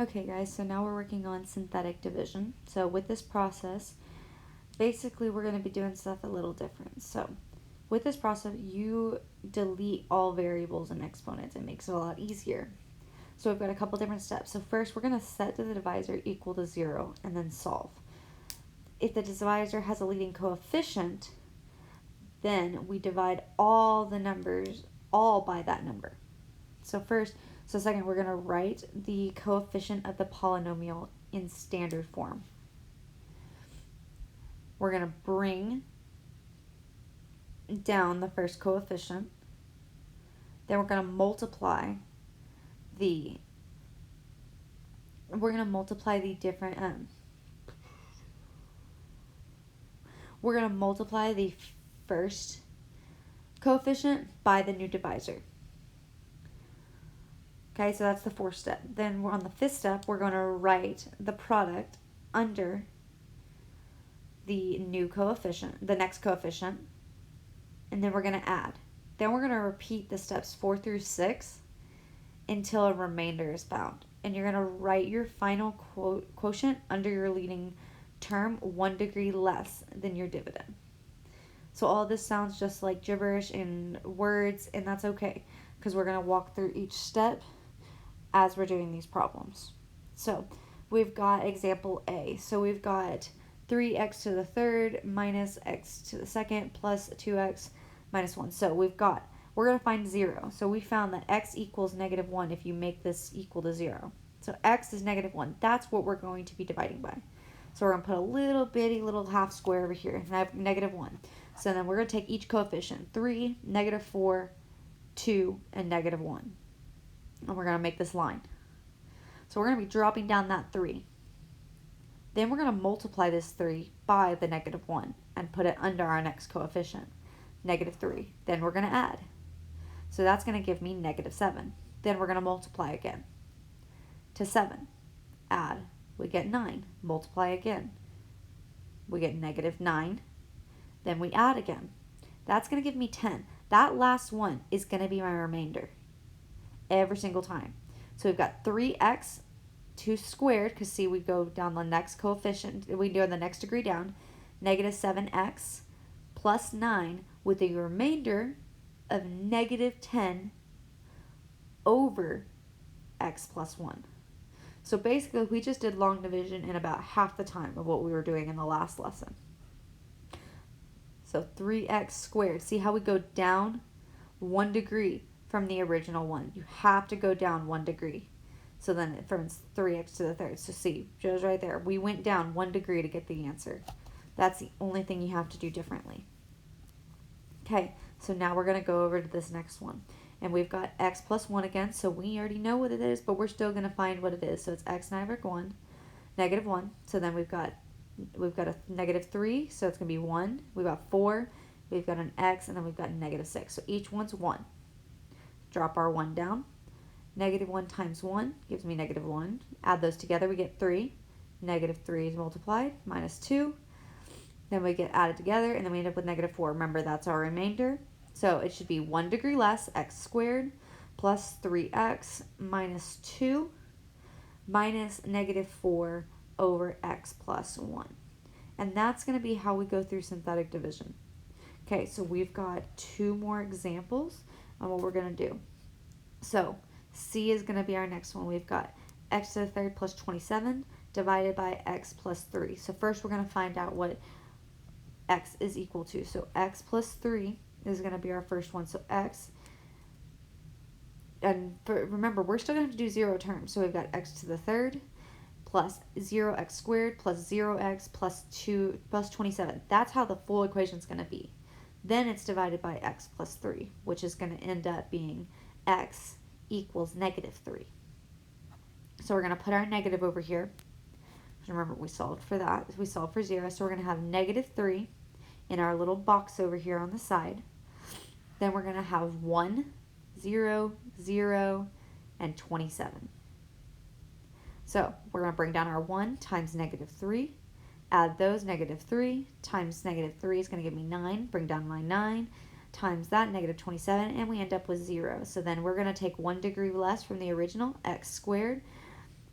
Okay guys, so now we're working on synthetic division. So with this process, basically we're going to be doing stuff a little different. So with this process, you delete all variables and exponents. It makes it a lot easier. So we've got a couple different steps. So first we're going to set the divisor equal to 0 and then solve. If the divisor has a leading coefficient, then we divide all the numbers all by that number. So second, we're going to write the coefficient of the polynomial in standard form. We're going to bring down the first coefficient. Then we're going to multiply the different we're going to multiply the first coefficient by the new divisor. Okay, so that's the fourth step. Then we're on the fifth step, we're going to write the product under the new coefficient, the next coefficient, and then we're going to add. Then we're going to repeat the steps 4 through 6 until a remainder is found. And you're going to write your final quotient under your leading term 1 degree less than your dividend. So all this sounds just like gibberish in words, and that's okay, because we're going to walk through each step as we're doing these problems. So we've got example A. So we've got 3x to the third minus x to the second plus 2x minus 1. So we're going to find 0. So we found that x equals negative 1 if you make this equal to 0. So x is negative 1. That's what we're going to be dividing by. So we're going to put a little bitty little half square over here, and I have negative 1. So then we're going to take each coefficient, 3, negative 4, 2, and negative 1. And we're going to make this line. So we're going to be dropping down that 3. Then we're going to multiply this 3 by the negative 1 and put it under our next coefficient, negative 3. Then we're going to add. So that's going to give me negative 7. Then we're going to multiply again to 7. Add. We get 9. Multiply again. We get negative 9. Then we add again. That's going to give me 10. That last one is going to be my remainder every single time. So we've got 3x 2 squared, because see, we go down the next coefficient, we do the next degree down, negative 7x plus 9 with a remainder of negative 10 over x plus 1. So basically we just did long division in about half the time of what we were doing in the last lesson. So 3x squared, see how we go down 1 degree from the original one. You have to go down 1 degree. So then it turns 3x to the third. So see, Joe's right there. We went down 1 degree to get the answer. That's the only thing you have to do differently. Okay, so now we're going to go over to this next one. And we've got x plus 1 again, so we already know what it is, but we're still going to find what it is. So it's x over 1, negative 1. So then we've got a negative 3, so it's going to be 1. We've got 4, we've got an x, and then we've got negative 6. So each one's 1. Drop our 1 down. Negative 1 times 1 gives me negative 1. Add those together, we get 3. Negative 3 is multiplied, minus 2. Then we get added together, and then we end up with negative 4. Remember, that's our remainder. So it should be 1 degree less, x squared, plus 3x minus 2 minus negative 4 over x plus 1. And that's going to be how we go through synthetic division. Okay, so we've got 2 more examples on what we're going to do. So C is going to be our next one. We've got x to the third plus 27 divided by x plus 3. So first we're going to find out what x is equal to. So x plus 3 is going to be our first one. So x, and remember, we're still going to have to do 0 terms. So we've got x to the third plus 0x squared plus 0x plus 2 plus 27. That's how the full equation is going to be. Then it's divided by x plus 3, which is going to end up being x equals negative 3. So we're going to put our negative over here. Remember, we solved for that. We solved for 0, so we're going to have negative 3 in our little box over here on the side. Then we're going to have 1, 0, 0, and 27. So we're going to bring down our 1 times negative 3. Add those, negative 3 times negative 3 is going to give me 9. Bring down my 9 times that, negative 27, and we end up with 0. So then we're going to take 1 degree less from the original, x squared,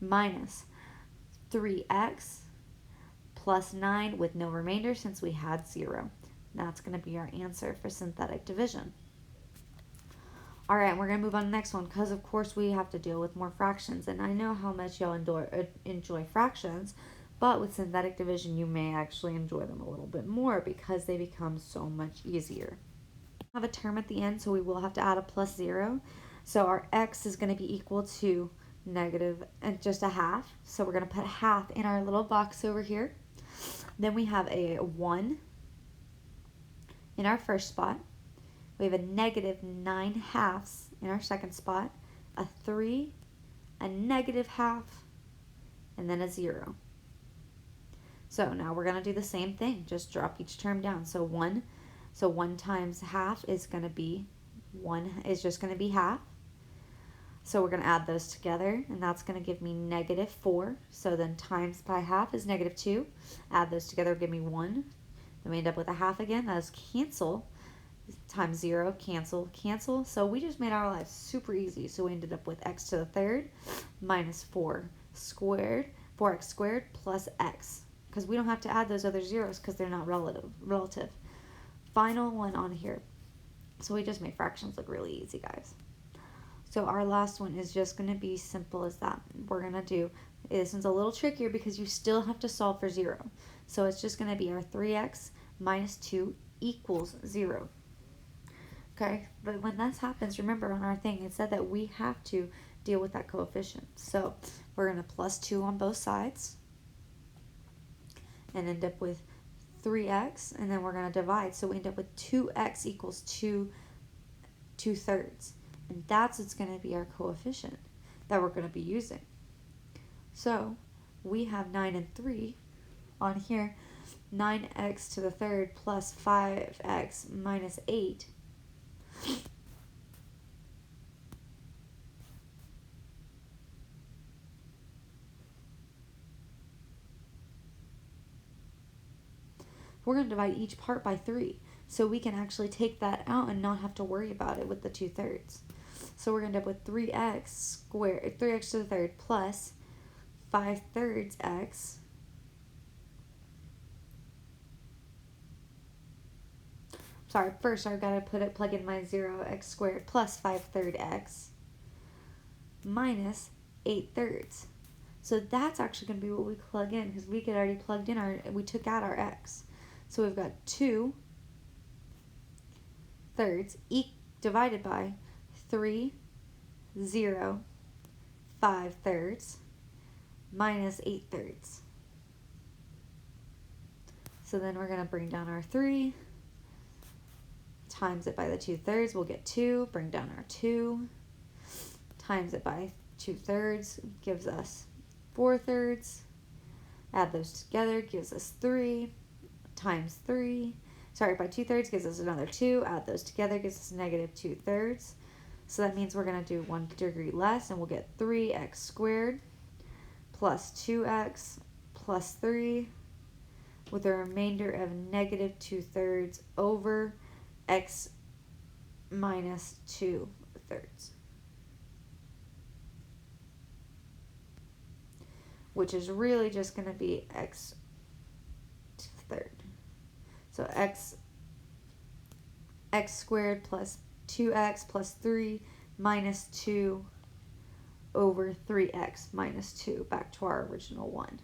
minus 3x plus 9 with no remainder since we had 0. That's going to be our answer for synthetic division. All right, we're going to move on to the next one because, of course, we have to deal with more fractions. And I know how much y'all enjoy fractions, but with synthetic division, you may actually enjoy them a little bit more because they become so much easier. We have a term at the end, so we will have to add a plus 0. So our x is going to be equal to negative and just a half. So we're going to put half in our little box over here. Then we have a 1 in our first spot. We have a negative 9 halves in our second spot, a 3, a negative half, and then a 0. So now we're going to do the same thing, just drop each term down. So 1 times half is going to be 1 is just going to be half. So we're going to add those together, and that's going to give me negative 4. So then times by half is negative 2. Add those together, give me 1. Then we end up with a half again. That is cancel. Times 0, cancel, cancel. So we just made our lives super easy. So we ended up with x to the third minus 4x squared plus x. Because we don't have to add those other zeros because they're not relative. Final one on here. So we just made fractions look really easy, guys. So our last one is just going to be simple as that. We're going to do, this one's a little trickier because you still have to solve for 0. So it's just going to be our 3x minus 2 equals 0. Okay, but when that happens, remember on our thing, it said that we have to deal with that coefficient. So we're going to plus 2 on both sides and end up with 3x, and then we're going to divide. So we end up with 2x equals 2/3. And that's what's going to be our coefficient that we're going to be using. So we have 9 and 3 on here. 9x to the third plus 5x minus 8. We're going to divide each part by 3. So we can actually take that out and not have to worry about it with the 2/3. So we're going to end up with 3x to the third plus 5/3 x sorry, first I've got to plug in my 0x squared plus 5/3 x minus 8/3. So that's actually going to be what we plug in because we could already plugged in we took out our x. So we've got 2/3 divided by 3, 0, 5/3 minus 8/3. So then we're going to bring down our 3, times it by the 2/3, we'll get 2, bring down our 2, times it by 2/3 gives us 4/3, add those together gives us 3, times 3, by 2/3 gives us another 2, add those together gives us negative 2/3. So that means we're going to do 1 degree less, and we'll get 3x squared plus 2x plus 3 with a remainder of negative 2/3 over x minus 2/3. Which is really just going to be x to the third. So x squared plus 2x plus 3 minus 2 over 3x minus 2, back to our original 1.